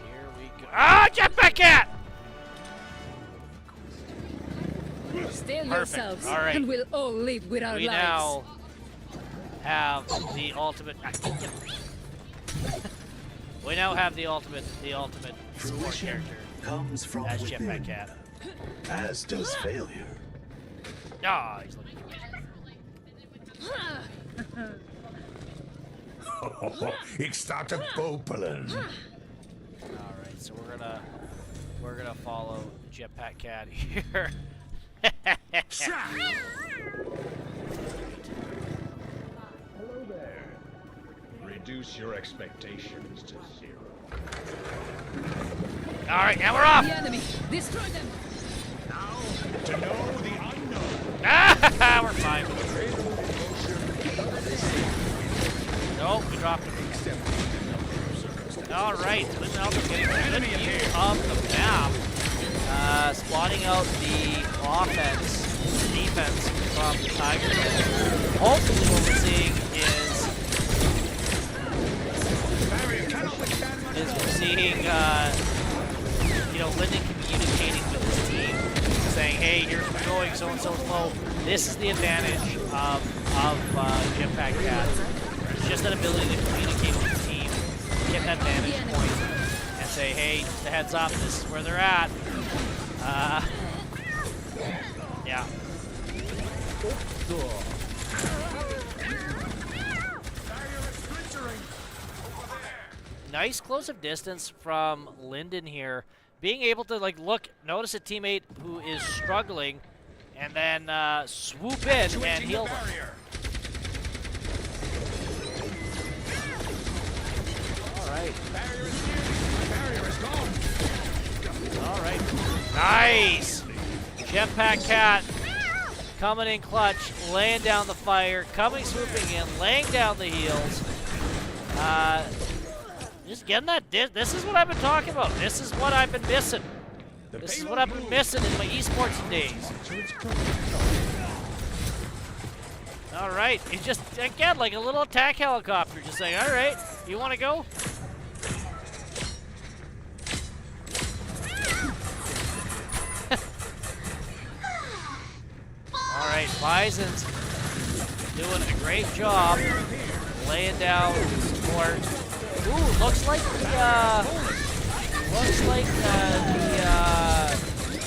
Here we go. Ah, Jetpack Cat! Still Perfect. yourselves, All right. and we'll all live with our We lives. now have the ultimate. We now have the ultimate support character. Comes from As within, Jetpack Cat. as does failure. Ah, he's looking Ik sta te popelen. All right, so we're gonna follow Jetpack Cat here. Hello there. Reduce your expectations to 0. All right, and we're off. The enemy, destroy them. Now, to know the unknown. Ah, we're fine. Nope, we dropped him. All right, Lyndon Alto getting a good view of the map, spotting out the offense, defense from the Tigers. Hopefully, what we're seeing is we're seeing, Lyndon communicating with his team, saying, "Hey, here's where we're going. So and so's low. This is the advantage of Jetpack Cat. It's just that ability to communicate with the team, get that vantage point, and say, hey, the heads up. This is where they're at." Yeah. Nice close of distance from Lyndon here. Being able to notice a teammate who is struggling and then swoop in and heal them. All right. Barrier is gone. All right. Nice. Jetpack Cat coming in clutch, laying down the fire, coming swooping in, laying down the heals. Just getting that. This is what I've been talking about. This is what I've been missing. This is what I've been missing in my esports days. All right. He's just, again, like a little attack helicopter. Just saying, all right, you want to go? All right, Bison's doing a great job laying down support. Ooh, looks like the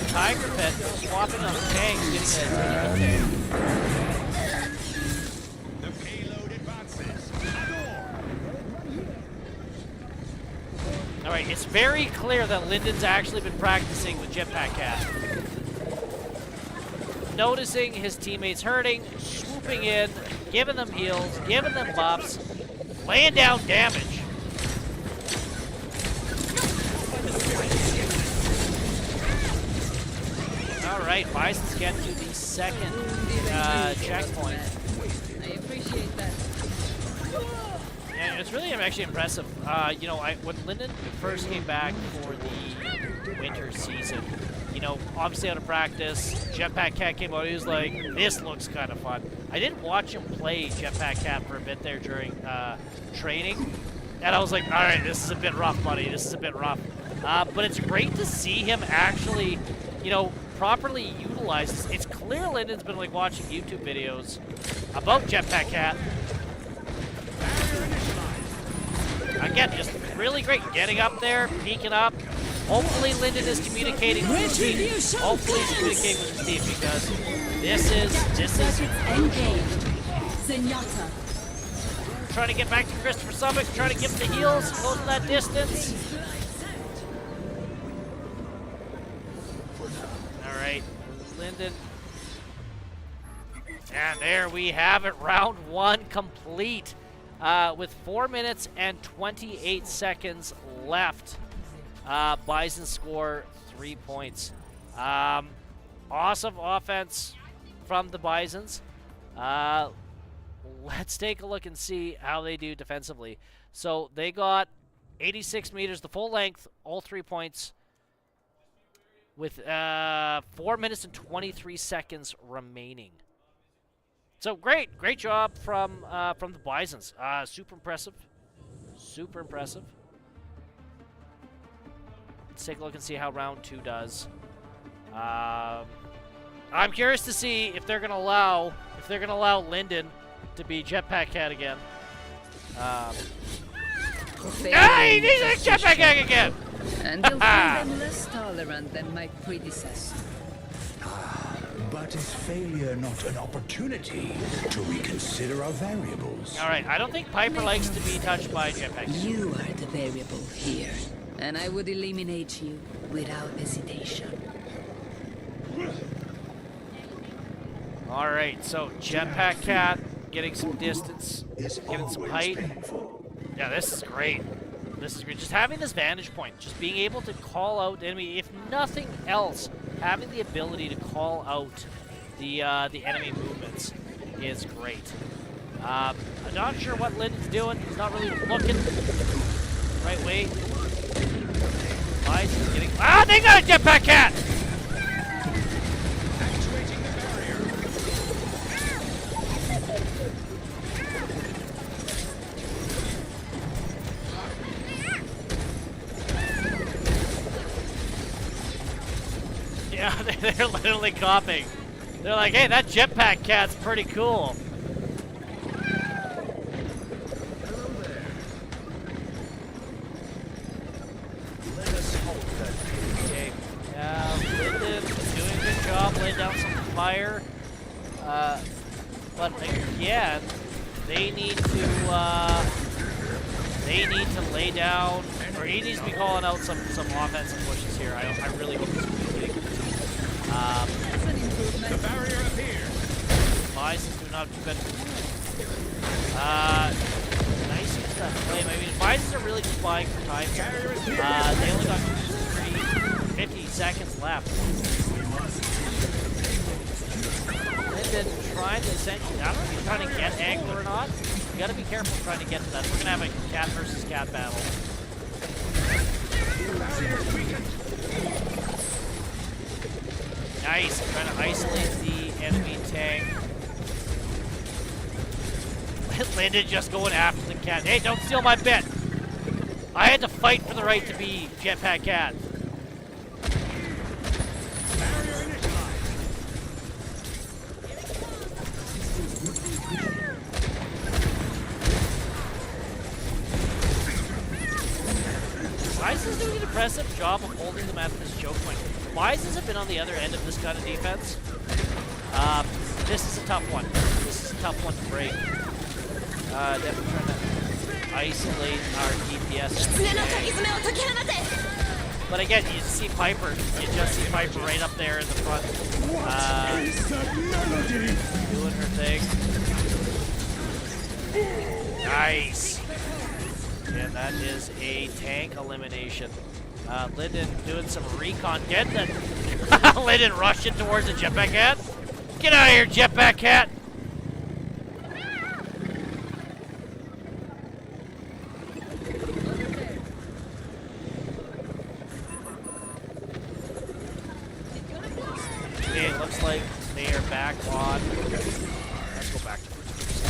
Tiger Pet swapping on tanks, getting a hit. The payload advances. All right, it's very clear that Lyndon's actually been practicing with Jetpack Cat. Noticing his teammates hurting, swooping in, giving them heals, giving them buffs, laying down damage. All right, Bison's getting to the second checkpoint. I appreciate that. And it's really actually impressive. When Lyndon first came back for the winter season, obviously out of practice, Jetpack Cat came out. He was like, this looks kind of fun. I did watch him play Jetpack Cat for a bit there during training, and I was like, all right, this is a bit rough, buddy. This is a bit rough. But it's great to see him actually, properly utilize this. It's clear Linden's been like watching YouTube videos about Jetpack Cat. Again, just really great getting up there, peeking up. Hopefully Linden is communicating with his team. Hopefully he's communicating with his team because this is Engaged. Zenyatta. trying to get back to Christopher Summit, trying to give him the heals, close to that distance. All right, Linden. And there we have it, round 1 complete with 4 minutes and 28 seconds left. Bison score 3 points. Awesome offense from the Bisons. Let's take a look and see how they do defensively. So they got 86 meters, the full length, all 3 points, with 4 minutes and 23 seconds remaining. So great job from the Bisons. Super impressive. Super impressive. Let's take a look and see how round 2 does. I'm curious to see if they're gonna allow Linden to be Jetpack Cat again. He's a Jetpack Cat again. And you'll find them less tolerant than my predecessor. But is failure not an opportunity to reconsider our variables? All right, I don't think Piper likes to be touched by Jetpack Cat. You are the variable here, and I would eliminate you without hesitation. All right, so Jetpack Cat getting some distance, getting some height. Yeah, this is great. This is great. Just having this vantage point, just being able to call out the enemy, if nothing else, having the ability to call out the enemy movements is great. I'm not sure what Linden's doing. He's not really looking the right way. Bison's getting... they got a Jetpack Cat! Actuating the barrier. Yeah, they're literally copying. They're like, hey, that Jetpack Cat's pretty cool. Okay, Linden doing a good job laying down some fire. But again, they need to lay down, or he needs to be calling out some offensive pushes here. I really hope he's communicating. The barrier appears. Bison's doing not too bad. Nice use that flame. I mean, Bisons are really just buying for time here. They only got 50 seconds left. Linden trying to essentially, I don't know if he's trying to get Angler or not. You gotta be careful trying to get to that. We're gonna have a cat versus cat battle. Nice, trying to isolate the enemy tank. Linden just going after the cat. Hey, don't steal my bit. I had to fight for the right to be Jetpack Cat. Barrier initialized. Bison's doing an impressive job of holding them at this choke point. Bisons have been on the other end of this kind of defense. This is a tough one. This is a tough one to break. Definitely trying to isolate our DPS. But again, you see Piper. You just see Piper right up there in the front. Doing her thing. Nice. And that is a tank elimination. Linden doing some recon. Get that. Linden rushing towards the Jetpack Cat. Get out of here, Jetpack Cat. Okay, it looks like they are back on. Let's go back to first.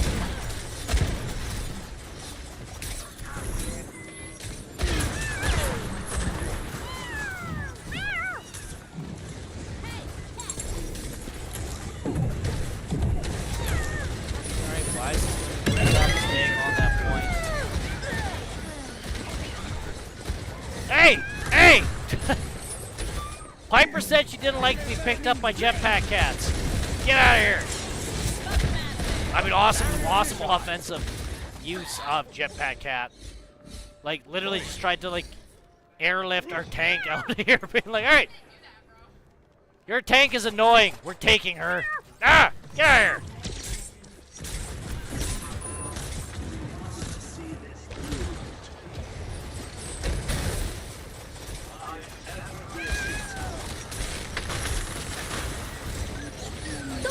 Piper said she didn't like to be picked up by jetpack cats. Get out of here. I mean, awesome offensive use of jetpack cat. Like, literally just tried to, like, airlift our tank out of here. Being like, all right, your tank is annoying. We're taking her. Ah, get out of here.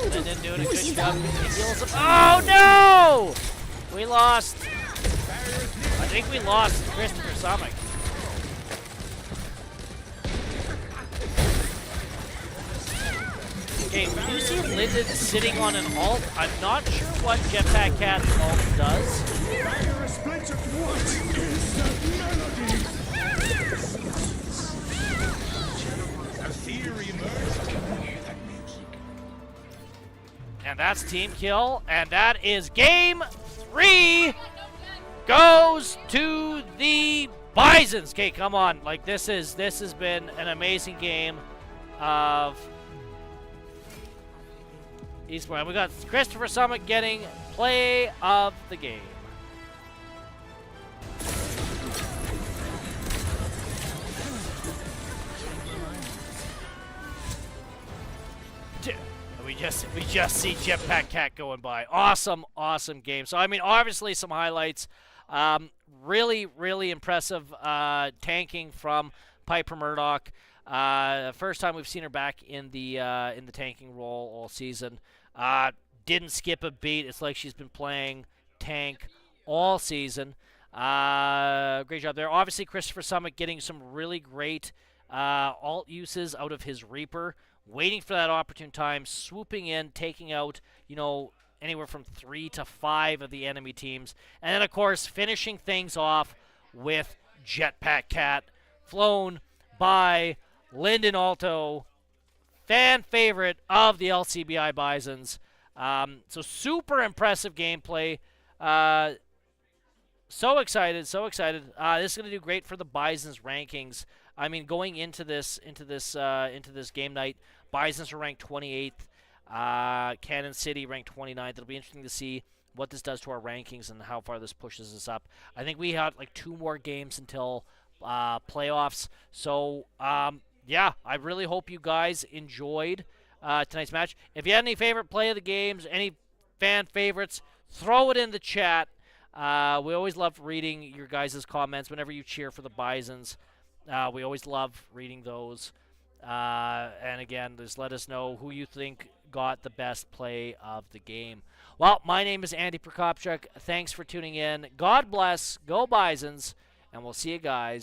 And then doing a good job. Oh no! We lost. I think we lost Christopher Summit. Okay, you see Linden sitting on an ult. I'm not sure what Jetpack Cat's ult does. And that's team kill, and that is game 3 goes to the Bisons. Okay, come on. Like, this has been an amazing game of esports. We got Christopher Summit getting play of the game. We just see Jetpack Cat going by. Awesome game. So I mean, obviously some highlights. Really impressive tanking from Piper Murdoch. First time we've seen her back in the tanking role all season. Didn't skip a beat. It's like she's been playing tank all season. Great job there. Obviously, Christopher Summit getting some really great alt uses out of his Reaper. Waiting for that opportune time, swooping in, taking out, anywhere from 3 to 5 of the enemy teams. And then, of course, finishing things off with Jetpack Cat, flown by Lyndon Alto, fan favorite of the LCBI Bisons. So super impressive gameplay. So excited. This is going to do great for the Bisons rankings. I mean, going into this game night, Bisons are ranked 28th. Cannon City ranked 29th. It'll be interesting to see what this does to our rankings and how far this pushes us up. I think we have like 2 more games until playoffs. So, yeah, I really hope you guys enjoyed tonight's match. If you had any favorite play of the games, any fan favorites, throw it in the chat. We always love reading your guys' comments whenever you cheer for the Bisons. We always love reading those. And again, just let us know who you think got the best play of the game. Well, my name is Andy Prokopchuk. Thanks for tuning in. God bless. Go Bisons. And we'll see you guys